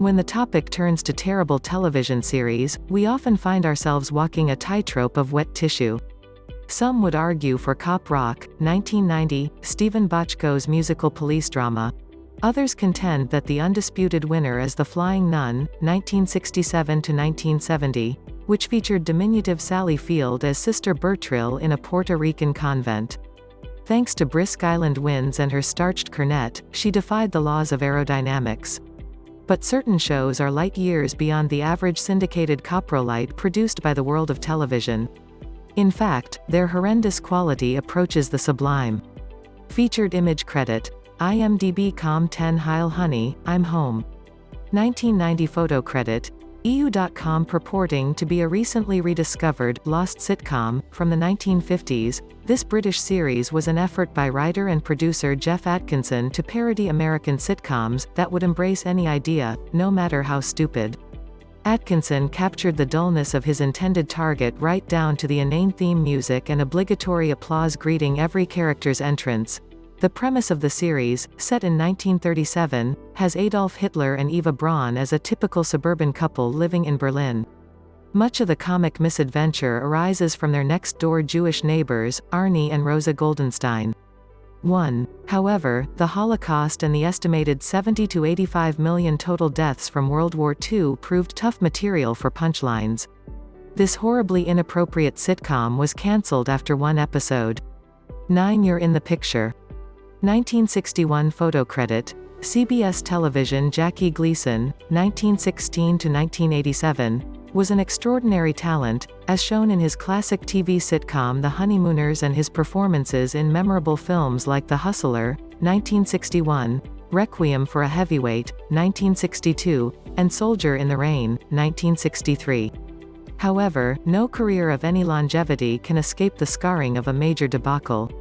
When the topic turns to terrible television series, we often find ourselves walking a tightrope of wet tissue. Some would argue for Cop Rock, 1990, Stephen Bochco's musical police drama. Others contend that the undisputed winner is The Flying Nun, 1967–1970, which featured diminutive Sally Field as Sister Bertrill in a Puerto Rican convent. Thanks to brisk island winds and her starched cornet, she defied the laws of aerodynamics. But certain shows are light years beyond the average syndicated coprolite produced by the world of television. In fact, their horrendous quality approaches the sublime. Featured image credit: IMDb Com 10 Heil Honey, I'm Home. 1990 photo credit: EU.com purporting to be a recently rediscovered, lost sitcom, from the 1950s, this British series was an effort by writer and producer Jeff Atkinson to parody American sitcoms that would embrace any idea, no matter how stupid. Atkinson captured the dullness of his intended target right down to the inane theme music and obligatory applause greeting every character's entrance. The premise of the series, set in 1937, has Adolf Hitler and Eva Braun as a typical suburban couple living in Berlin. Much of the comic misadventure arises from their next-door Jewish neighbors, Arnie and Rosa Goldenstein. 1. However, the Holocaust and the estimated 70 to 85 million total deaths from World War II proved tough material for punchlines. This horribly inappropriate sitcom was cancelled after one episode. 9. You're in the Picture. 1961 photo credit: CBS television. Jackie Gleason, 1916–1987, was an extraordinary talent, as shown in his classic TV sitcom The Honeymooners and his performances in memorable films like The Hustler, 1961, Requiem for a Heavyweight, 1962, and Soldier in the Rain, 1963. However, no career of any longevity can escape the scarring of a major debacle.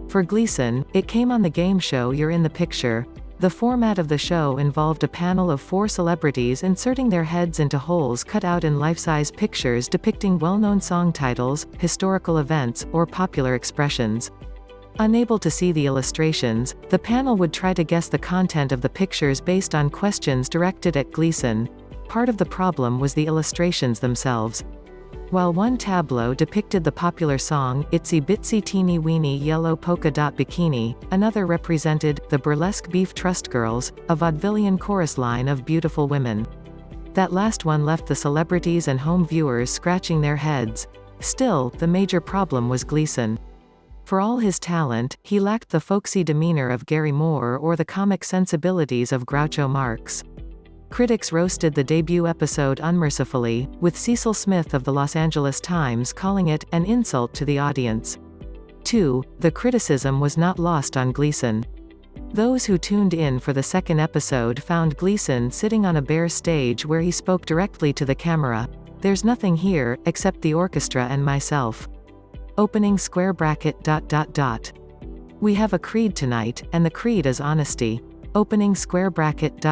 For Gleason, it came on the game show You're in the Picture. The format of the show involved a panel of 4 celebrities inserting their heads into holes cut out in life-size pictures depicting well-known song titles, historical events, or popular expressions. Unable to see the illustrations, the panel would try to guess the content of the pictures based on questions directed at Gleason. Part of the problem was the illustrations themselves. While one tableau depicted the popular song, Itsy Bitsy Teeny Weeny Yellow Polka Dot Bikini, another represented the burlesque Beef Trust Girls, a vaudevillian chorus line of beautiful women. That last one left the celebrities and home viewers scratching their heads. Still, the major problem was Gleason. For all his talent, he lacked the folksy demeanor of Gary Moore or the comic sensibilities of Groucho Marx. Critics roasted the debut episode unmercifully, with Cecil Smith of the Los Angeles Times calling it an insult to the audience. 2. The criticism was not lost on Gleason. Those who tuned in for the second episode found Gleason sitting on a bare stage where he spoke directly to the camera. There's nothing here, except the orchestra and myself. Opening square bracket ... We have a creed tonight, and the creed is honesty. Opening square bracket ...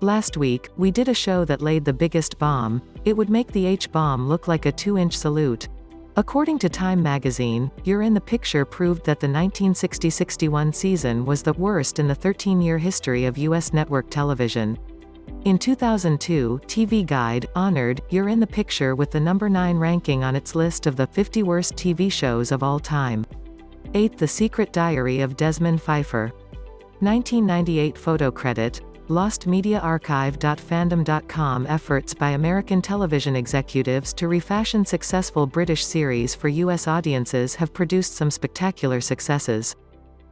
Last week, we did a show that laid the biggest bomb. It would make the H-bomb look like a 2-inch salute. According to Time magazine, You're in the Picture proved that the 1960-61 season was the worst in the 13-year history of U.S. network television. In 2002, TV Guide honored You're in the Picture with the number 9 ranking on its list of the 50 worst TV shows of all time. 8. The Secret Diary of Desmond Pfeiffer. 1998 photo credit: LostMediaArchive.fandom.com. Efforts by American television executives to refashion successful British series for U.S. audiences have produced some spectacular successes.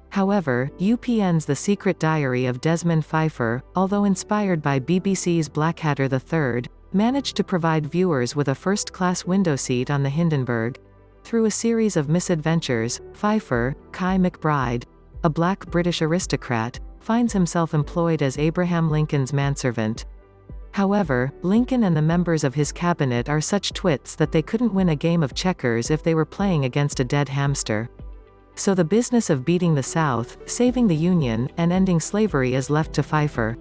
However, UPN's The Secret Diary of Desmond Pfeiffer, although inspired by BBC's Blackadder III, managed to provide viewers with a first-class window seat on the Hindenburg. Through a series of misadventures, Pfeiffer, Kai McBride, a black British aristocrat, finds himself employed as Abraham Lincoln's manservant. However, Lincoln and the members of his cabinet are such twits that they couldn't win a game of checkers if they were playing against a dead hamster. So the business of beating the South, saving the Union, and ending slavery is left to Pfeiffer.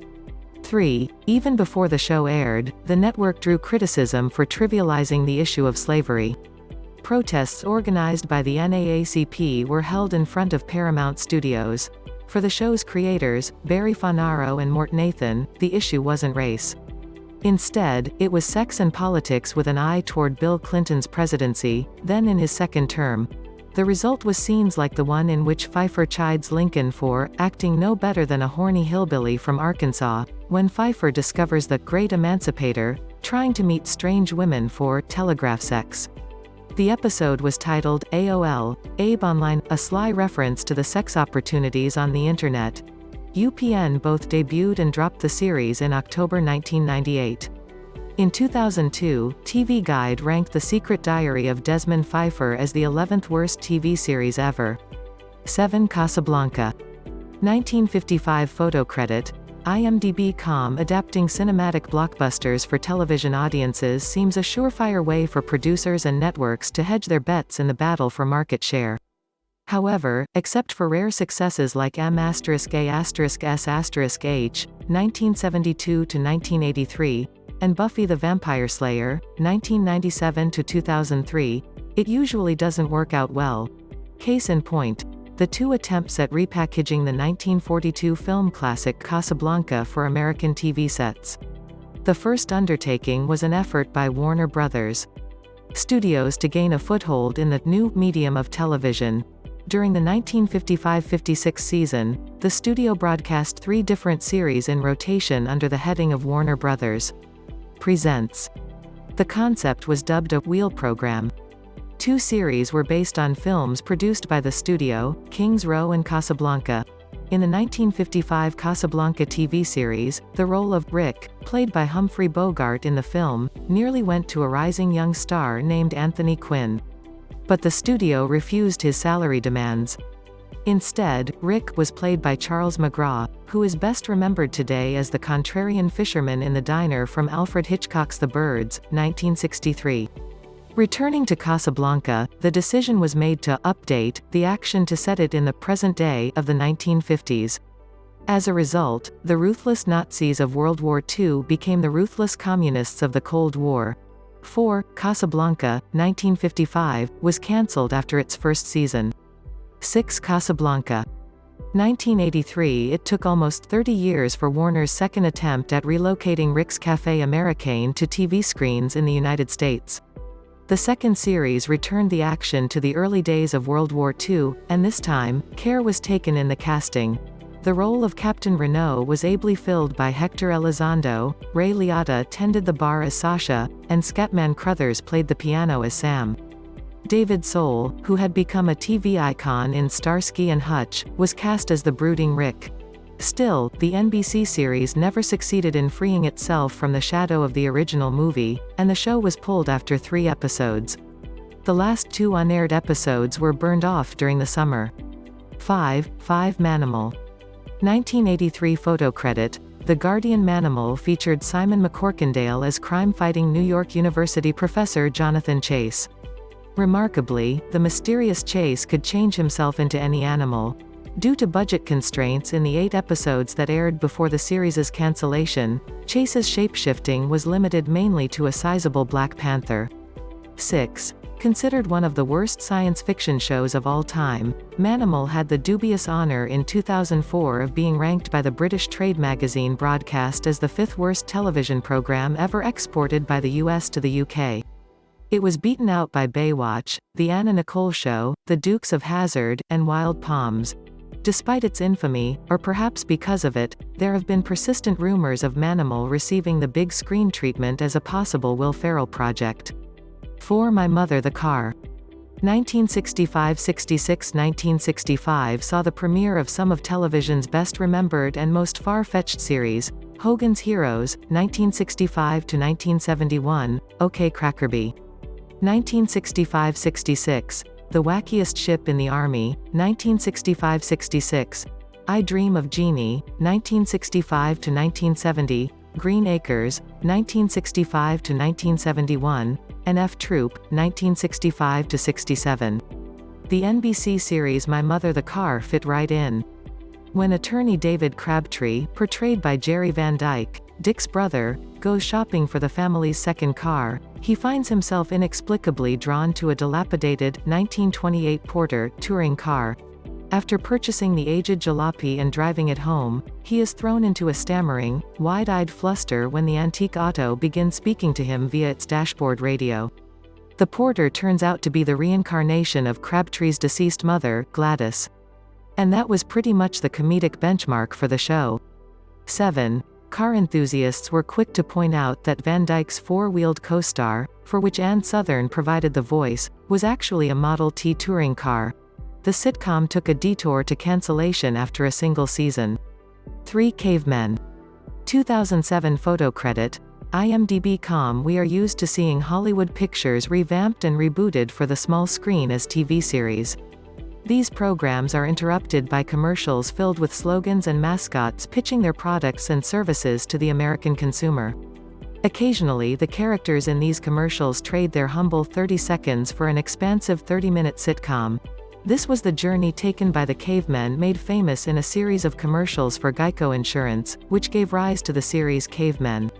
3. Even before the show aired, the network drew criticism for trivializing the issue of slavery. Protests organized by the NAACP were held in front of Paramount Studios. For the show's creators, Barry Fanaro and Mort Nathan, the issue wasn't race. Instead, it was sex and politics with an eye toward Bill Clinton's presidency, then in his second term. The result was scenes like the one in which Pfeiffer chides Lincoln for acting no better than a horny hillbilly from Arkansas, when Pfeiffer discovers the great emancipator trying to meet strange women for telegraph sex. The episode was titled AOL, Abe Online, a sly reference to the sex opportunities on the Internet. UPN both debuted and dropped the series in October 1998. In 2002, TV Guide ranked The Secret Diary of Desmond Pfeiffer as the 11th worst TV series ever. 7. Casablanca. 1955 photo credit. IMDb.com. Adapting cinematic blockbusters for television audiences seems a surefire way for producers and networks to hedge their bets in the battle for market share. However, except for rare successes like M*A*S*H, 1972–1983, and Buffy the Vampire Slayer, 1997–2003, it usually doesn't work out well. Case in point, the two attempts at repackaging the 1942 film classic Casablanca for American TV sets. The first undertaking was an effort by Warner Brothers Studios to gain a foothold in the new medium of television. During the 1955–56 season, the studio broadcast 3 different series in rotation under the heading of Warner Brothers Presents. The concept was dubbed a wheel program. 2 series were based on films produced by the studio, Kings Row and Casablanca. In the 1955 Casablanca TV series, the role of Rick, played by Humphrey Bogart in the film, nearly went to a rising young star named Anthony Quinn. But the studio refused his salary demands. Instead, Rick was played by Charles McGraw, who is best remembered today as the contrarian fisherman in the diner from Alfred Hitchcock's The Birds, 1963. Returning to Casablanca, the decision was made to update the action to set it in the present day of the 1950s. As a result, the ruthless Nazis of World War II became the ruthless communists of the Cold War. 4. Casablanca, 1955, was cancelled after its first season. 6. Casablanca. 1983. It took almost 30 years for Warner's second attempt at relocating Rick's Café Américain to TV screens in the United States. The second series returned the action to the early days of World War II, and this time, care was taken in the casting. The role of Captain Renault was ably filled by Hector Elizondo, Ray Liotta tended the bar as Sasha, and Scatman Crothers played the piano as Sam. David Soul, who had become a TV icon in Starsky and Hutch, was cast as the brooding Rick. Still, the NBC series never succeeded in freeing itself from the shadow of the original movie, and the show was pulled after 3 episodes. The last 2 unaired episodes were burned off during the summer. 5. Manimal. 1983 photo credit. The Guardian Manimal featured Simon McCorkindale as crime-fighting New York University professor Jonathan Chase. Remarkably, the mysterious Chase could change himself into any animal. Due to budget constraints in the 8 episodes that aired before the series' cancellation, Chase's shapeshifting was limited mainly to a sizable Black Panther. 6. Considered one of the worst science fiction shows of all time, Manimal had the dubious honor in 2004 of being ranked by the British trade magazine Broadcast as the 5th worst television program ever exported by the US to the UK. It was beaten out by Baywatch, The Anna Nicole Show, The Dukes of Hazzard, and Wild Palms. Despite its infamy, or perhaps because of it, there have been persistent rumors of Manimal receiving the big screen treatment as a possible Will Ferrell project. 4. My Mother the Car. 1965–66 1965 saw the premiere of some of television's best remembered and most far-fetched series, Hogan's Heroes, 1965–1971, OK Crackerby. 1965–66, The Wackiest Ship in the Army, 1965–66, I Dream of Jeannie, 1965–1970, Green Acres, 1965–1971, and F Troop, 1965–67. The NBC series My Mother the Car fit right in. When attorney David Crabtree, portrayed by Jerry Van Dyke, Dick's brother, goes shopping for the family's second car, he finds himself inexplicably drawn to a dilapidated, 1928 Porter touring car. After purchasing the aged jalopy and driving it home, he is thrown into a stammering, wide-eyed fluster when the antique auto begins speaking to him via its dashboard radio. The porter turns out to be the reincarnation of Crabtree's deceased mother, Gladys. And that was pretty much the comedic benchmark for the show. 7. Car enthusiasts were quick to point out that Van Dyke's four-wheeled co-star, for which Ann Sothern provided the voice, was actually a Model T touring car. The sitcom took a detour to cancellation after a single season. 3 Cavemen. 2007 photo credit. IMDb.com. We are used to seeing Hollywood pictures revamped and rebooted for the small screen as TV series. These programs are interrupted by commercials filled with slogans and mascots pitching their products and services to the American consumer. Occasionally, the characters in these commercials trade their humble 30 seconds for an expansive 30-minute sitcom. This was the journey taken by the Cavemen, made famous in a series of commercials for Geico Insurance, which gave rise to the series Cavemen.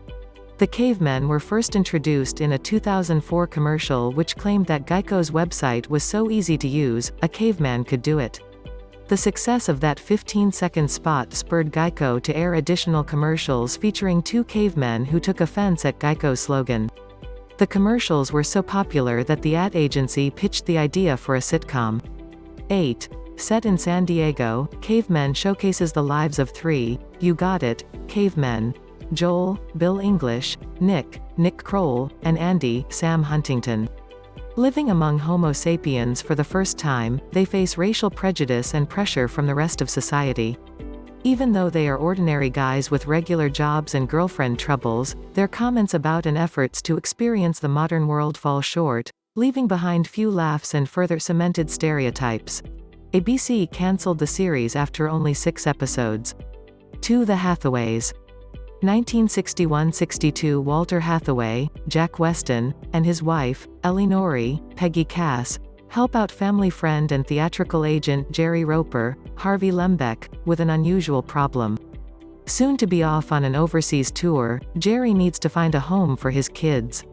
The Cavemen were first introduced in a 2004 commercial which claimed that Geico's website was so easy to use, a caveman could do it. The success of that 15-second spot spurred Geico to air additional commercials featuring 2 cavemen who took offense at Geico's slogan. The commercials were so popular that the ad agency pitched the idea for a sitcom. 8. Set in San Diego, Cavemen showcases the lives of 3, you got it, cavemen. Joel, Bill English, Nick Kroll, and Andy, Sam Huntington. Living among Homo sapiens for the first time, they face racial prejudice and pressure from the rest of society. Even though they are ordinary guys with regular jobs and girlfriend troubles, their comments about and efforts to experience the modern world fall short, leaving behind few laughs and further cemented stereotypes. ABC cancelled the series after only 6 episodes. 2 The Hathaways. 1961–62 Walter Hathaway, Jack Weston, and his wife, Ellie Norrie, Peggy Cass, help out family friend and theatrical agent Jerry Roper, Harvey Lembeck, with an unusual problem. Soon to be off on an overseas tour, Jerry needs to find a home for his kids.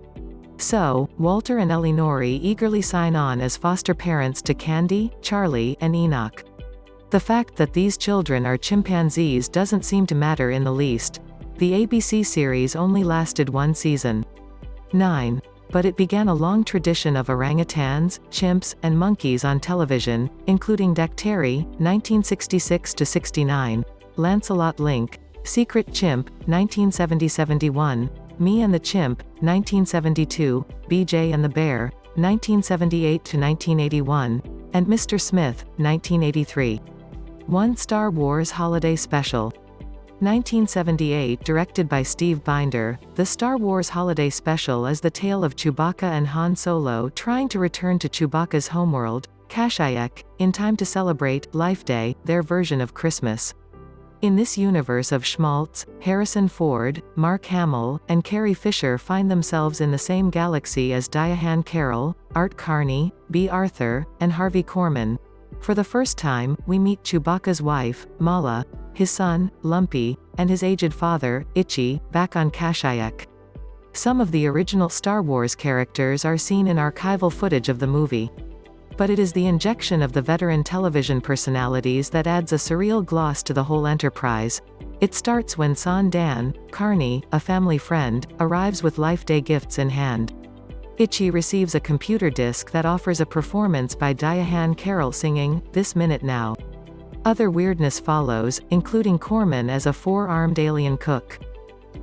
So, Walter and Ellie Norrie eagerly sign on as foster parents to Candy, Charlie, and Enoch. The fact that these children are chimpanzees doesn't seem to matter in the least. The ABC series only lasted 1 season. 9. But it began a long tradition of orangutans, chimps, and monkeys on television, including Dactari, 1966–69, Lancelot Link, Secret Chimp, 1970–71, Me and the Chimp, 1972, BJ and the Bear, 1978–1981, and Mr. Smith, 1983. 1 Star Wars Holiday Special. 1978, directed by Steve Binder, the Star Wars Holiday Special is the tale of Chewbacca and Han Solo trying to return to Chewbacca's homeworld, Kashyyyk, in time to celebrate Life Day, their version of Christmas. In this universe of Schmaltz, Harrison Ford, Mark Hamill, and Carrie Fisher find themselves in the same galaxy as Diane Carroll, Art Carney, B. Arthur, and Harvey Korman. For the first time, we meet Chewbacca's wife, Mala, his son, Lumpy, and his aged father, Itchy, back on Kashyyyk. Some of the original Star Wars characters are seen in archival footage of the movie. But it is the injection of the veteran television personalities that adds a surreal gloss to the whole enterprise. It starts when Son Dan, Carney, a family friend, arrives with Life Day gifts in hand. Itchy receives a computer disc that offers a performance by Diane Carroll singing, This Minute Now. Other weirdness follows, including Corman as a 4-armed alien cook.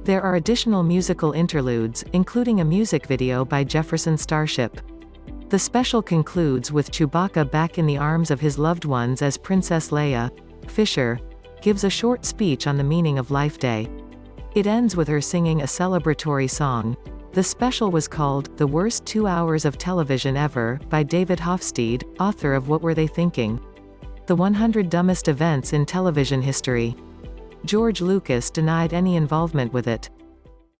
There are additional musical interludes, including a music video by Jefferson Starship. The special concludes with Chewbacca back in the arms of his loved ones as Princess Leia. Fisher gives a short speech on the meaning of Life Day. It ends with her singing a celebratory song. The special was called The Worst 2 Hours of Television Ever, by David Hofstede, author of What Were They Thinking? The 100 Dumbest Events in Television History. George Lucas denied any involvement with it.